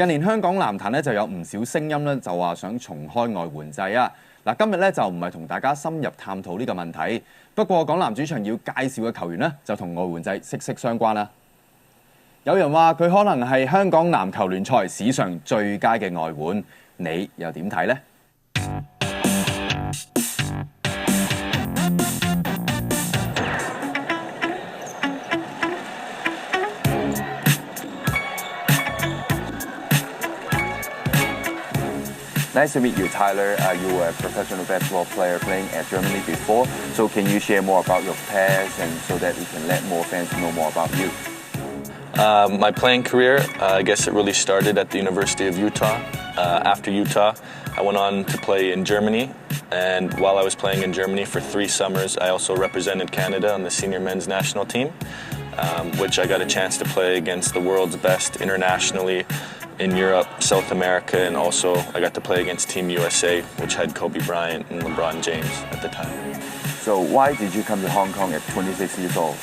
近年香港籃壇咧就有唔少聲音咧，就話想重開外援制啊！嗱，今日咧就唔係同大家深入探討呢個問題，不過港籃主場要介紹嘅球員咧，就同外援制息息相關啦。有人話佢可能係香港籃球聯賽史上最佳嘅外援，你又點睇呢？Nice to meet you, Tyler. You were a professional basketball player playing at Germany before. So can you share more about your past and so that we can let more fans know more about you? My playing career, I guess it really started at the University of Utah. After Utah, I went on to play in Germany. And while I was playing in Germany for 3 summers, I also represented Canada on the senior men's national team, which I got a chance to play against the world's best internationally in Europe, South America, and also I got to play against Team USA, which had Kobe Bryant and LeBron James at the time. So why did you come to Hong Kong at 26 years old?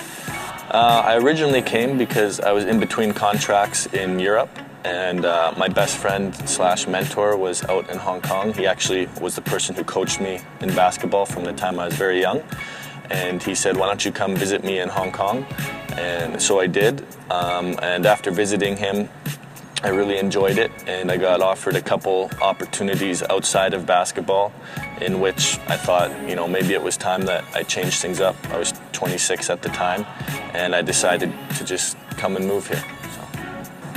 I originally came because I was in between contracts in Europe, and my best friend / mentor was out in Hong Kong. He actually was the person who coached me in basketball from the time I was very young. And he said, why don't you come visit me in Hong Kong? And so I did. And after visiting him, I really enjoyed it, and I got offered a couple opportunities outside of basketball in which I thought, maybe it was time that I changed things up. I was 26 at the time, and I decided to just come and move here.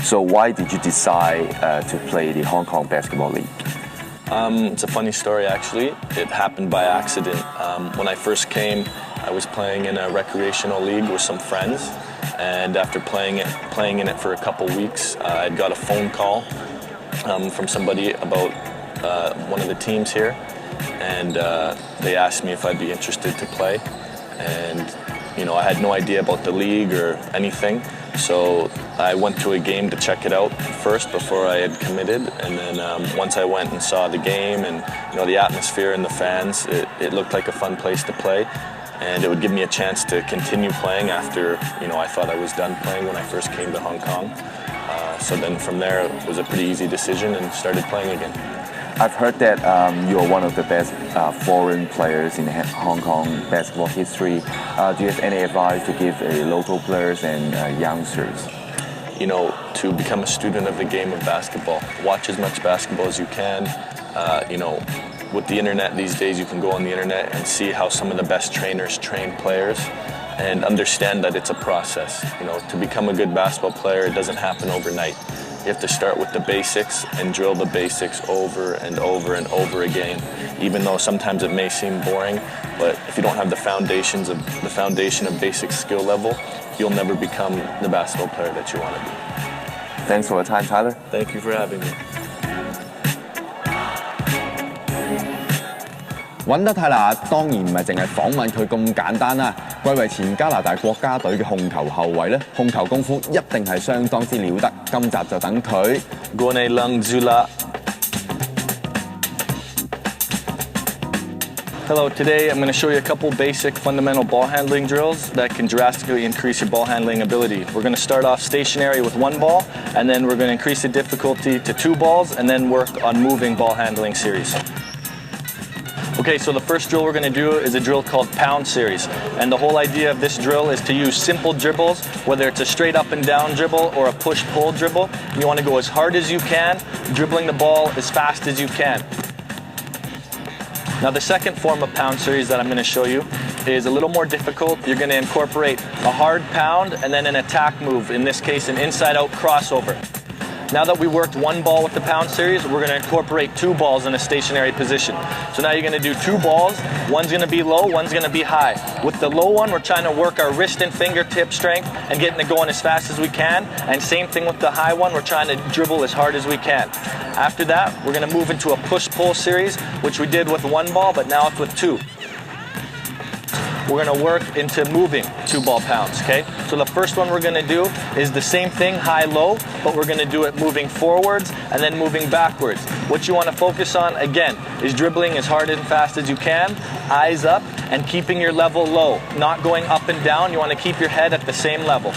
So why did you decide to play the Hong Kong Basketball League? It's a funny story, actually. It happened by accident. When I first came, I was playing in a recreational league with some friends. And after playing in it for a couple weeks, I got a phone call from somebody about one of the teams here, and they asked me if I'd be interested to play. And I had no idea about the league or anything, so I went to a game to check it out first before I had committed. And then once I went and saw the game and the atmosphere and the fans, it looked like a fun place to play. And it would give me a chance to continue playing after, I thought I was done playing when I first came to Hong Kong. So then from there, it was a pretty easy decision and started playing again. I've heard that you're one of the best foreign players in Hong Kong basketball history. Do you have any advice to give local players and youngsters? To become a student of the game of basketball. Watch as much basketball as you can. With the internet these days, you can go on the internet and see how some of the best trainers train players and understand that it's a process. To become a good basketball player, it doesn't happen overnight. You have to start with the basics and drill the basics over and over and over again, even though sometimes it may seem boring, but if you don't have the foundation of basic skill level, you'll never become the basketball player that you want to be. Thanks for your time, Tyler. Thank you for having me. 揾得泰拿當然唔係淨係訪問佢咁簡單啦。貴為前加拿大國家隊嘅控球後衞咧，控球功夫一定係相當之了得。今集就等佢。過你兩招啦。Hello, today I'm going to show you a couple basic fundamental ball handling drills that can drastically increase your ball handling ability. We're going to start off stationary with 1 ball, and then we're going to increase the difficulty to 2 balls, and then work on moving ball handling series. Okay, so the first drill we're going to do is a drill called pound series. And the whole idea of this drill is to use simple dribbles, whether it's a straight up and down dribble or a push-pull dribble. You want to go as hard as you can, dribbling the ball as fast as you can. Now the second form of pound series that I'm going to show you is a little more difficult. You're going to incorporate a hard pound and then an attack move, in this case an inside-out crossover. Now that we worked 1 ball with the pound series, we're going to incorporate 2 balls in a stationary position. So now you're going to do 2 balls, one's going to be low, one's going to be high. With the low one, we're trying to work our wrist and fingertip strength and getting it going as fast as we can. And same thing with the high one, we're trying to dribble as hard as we can. After that, we're going to move into a push-pull series, which we did with 1 ball, but now it's with 2. We're going to work into moving 2 ball pounds, okay? So the first one we're going to do is the same thing, high-low, but we're going to do it moving forwards and then moving backwards. What you want to focus on, again, is dribbling as hard and fast as you can, eyes up, and keeping your level low, not going up and down. You want to keep your head at the same level.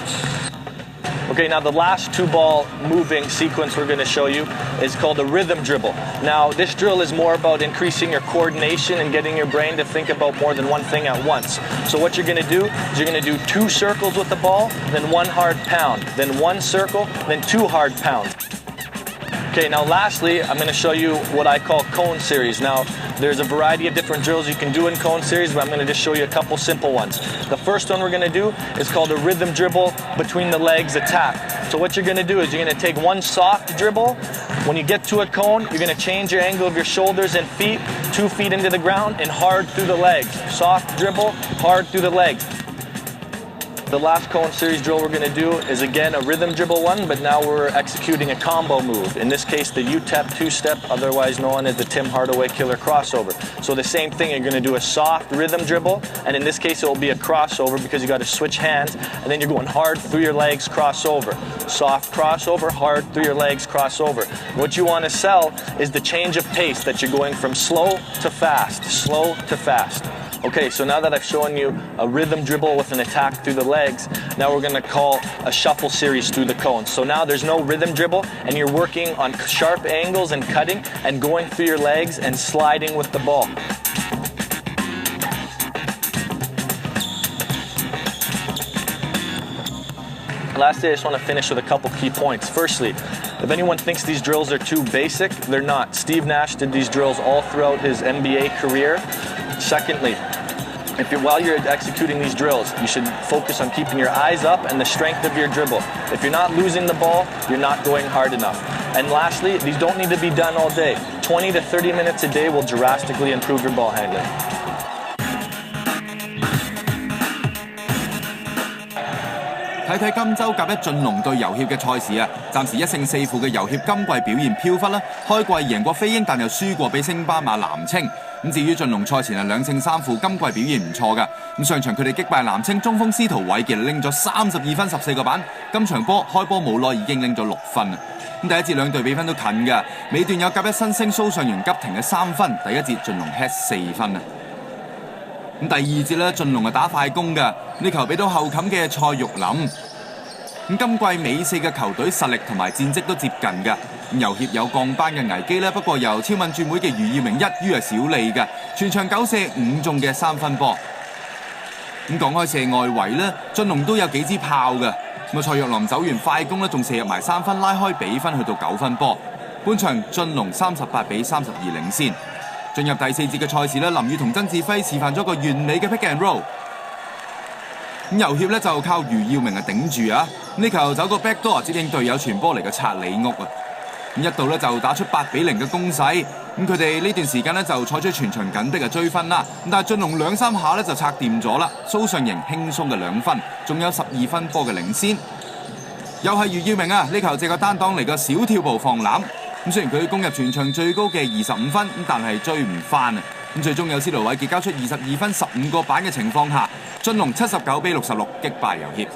Okay, now the last 2-ball moving sequence we're going to show you is called a rhythm dribble. Now, this drill is more about increasing your coordination and getting your brain to think about more than one thing at once. So what you're going to do is you're going to do 2 circles with the ball, then 1 hard pound, then 1 circle, then 2 hard pounds. Okay, now lastly, I'm going to show you what I call cone series. Now, there's a variety of different drills you can do in cone series, but I'm going to just show you a couple simple ones. The first one we're going to do is called a rhythm dribble between the legs attack. So what you're going to do is you're going to take 1 soft dribble. When you get to a cone, you're going to change your angle of your shoulders and feet, 2 feet into the ground and hard through the legs. Soft dribble, hard through the legs. The last cone series drill we're going to do is again a rhythm dribble one, but now we're executing a combo move. In this case, the Utep Two-Step, otherwise known as the Tim Hardaway Killer crossover. So the same thing, you're going to do a soft rhythm dribble, and in this case it will be a crossover because you got to switch hands, and then you're going hard through your legs, crossover. Soft crossover, hard through your legs, crossover. What you want to sell is the change of pace, that you're going from slow to fast, slow to fast. Okay, so now that I've shown you a rhythm dribble with an attack through the legs, now we're going to call a shuffle series through the cones. So now there's no rhythm dribble, and you're working on sharp angles and cutting and going through your legs and sliding with the ball. Lastly, I just want to finish with a couple key points. Firstly, if anyone thinks these drills are too basic, they're not. Steve Nash did these drills all throughout his NBA career. Secondly, while you're executing these drills, you should focus on keeping your eyes up and the strength of your dribble. If you're not losing the ball, you're not going hard enough. And lastly, these don't need to be done all day. 20 to 30 minutes a day will drastically improve your ball handling. 睇睇今週甲一進龍對遊協嘅賽事啊，暫時1勝4負嘅遊協今季表現飄忽啦，開季贏過飛鷹，但又輸過俾星巴馬藍青。咁至於進龍賽前係2勝3負，今季表現唔錯㗎。咁上場佢哋擊敗藍青中鋒司徒偉傑拎咗32分14個板，今場波開波冇耐已經拎咗6分啊。咁第一節兩隊比分都近㗎，尾段有甲一新星蘇上元急停嘅3分，第一節進龍 head 4分啊。咁第二節咧，進龍係打快攻㗎，呢球俾到後冚嘅蔡玉林。咁今季尾4嘅球隊實力同埋戰績都接近㗎。咁遊協有降班嘅危機咧，不過由超敏轉會嘅余耀明一於係小利㗎，全場9射5中嘅3分波。咁講開射外圍咧，進龍都有幾支炮㗎。咁蔡玉林走完快攻咧，仲射入埋3分，拉開比分去到9分波。半場進龍38-32領先。進入第4節嘅賽事咧，林宇同曾志輝示範咗個完美嘅 pick and roll。咁遊協咧就靠余耀明頂住啊！呢球走個 backdoor 接應隊友傳波嚟嘅拆里屋啊！咁一度咧就打出8-0嘅攻勢。咁佢哋呢段時間咧就採取全場緊逼嘅追分啦。咁但係進龍2-3下咧就拆掂咗啦。蘇上盈輕鬆嘅2分，仲有12分波嘅領先。又係余耀明啊！呢球借個單檔嚟個小跳步放籃。咁雖然佢攻入全場最高嘅25分，咁但係追唔翻啊！咁最終有司徒偉傑交出22分15個板嘅情況下，進龍79-66擊敗遊協。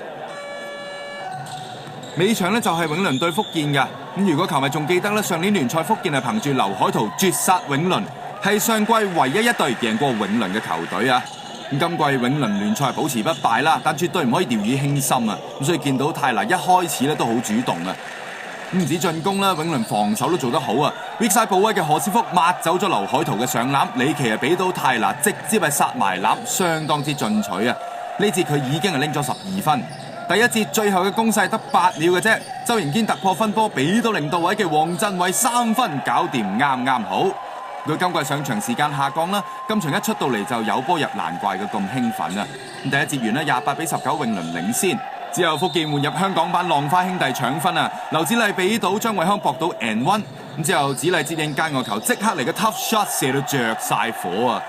尾場咧就係永倫對福建㗎。咁如果球迷仲記得咧，上年聯賽福建係憑住劉海圖絕殺永倫，係上季唯一一隊贏過永倫嘅球隊啊！咁今季永倫聯賽保持不敗啦，但絕對唔可以掉以輕心啊！咁所以見到泰拿一開始咧都好主動啊！唔止進攻啦，永倫防守都做得好啊 ！weak side 補位嘅何師福抹走咗劉海圖嘅上籃，李奇係俾到泰拿直接係殺埋籃，相當之進取啊！呢節佢已經係拎咗12分。第一節最後嘅攻勢得8秒嘅啫，周盈堅突破分波，俾到零度位嘅黃振偉3分搞掂，啱啱好。佢今季上場時間下降啦，今場一出到嚟就有波入，難怪佢咁興奮啊！第一節完啦，28-19永倫領先。之後福建換入香港版浪花兄弟搶分啊！劉子麗俾到張偉康搏到 and1， 咁之後子麗接應界外球即刻嚟嘅 tough shot 射到着晒火啊！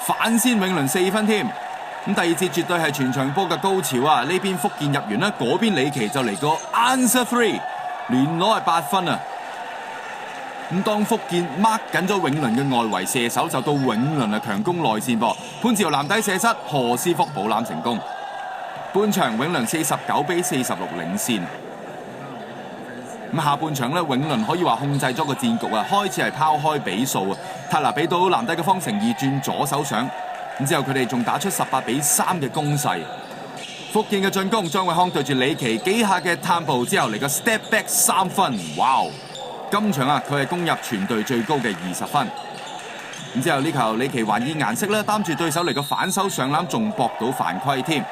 反先永倫4分添。咁第二節絕對係全場波嘅高潮啊！呢邊福建入完啦，嗰邊李奇就嚟個 answer 3， 連攞係8分啊！咁當福建 mark 緊咗永倫嘅外圍射手，就到永倫啊強攻內線噃，潘志豪籃底射失，何師福保攬成功。半場永倫49-46領先。咁下半場咧，永倫可以話控制咗個戰局啊，開始係拋開比數啊。泰拿俾到籃底嘅方成義轉左手上，咁之後佢哋仲打出18-3嘅攻勢。福建嘅進攻，張偉康對住李奇幾下嘅探步之後嚟個 step back 3分，哇！今場啊，佢係攻入全隊最高嘅20分。咁之後呢球李奇還以顏色咧，擔住對手嚟個反手上籃，仲搏到犯規添。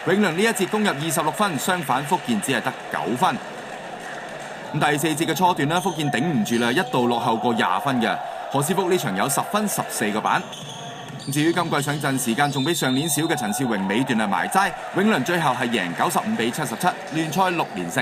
永倫呢一節攻入26分，相反福建只係得9分。咁第4節嘅初段咧，福建頂唔住啦，一度落後過20分嘅。何師福呢場有10分14個板。至於今季上陣時間仲比上年少嘅陳少榮尾段係埋齋，永倫最後係贏95-77，聯賽6連勝。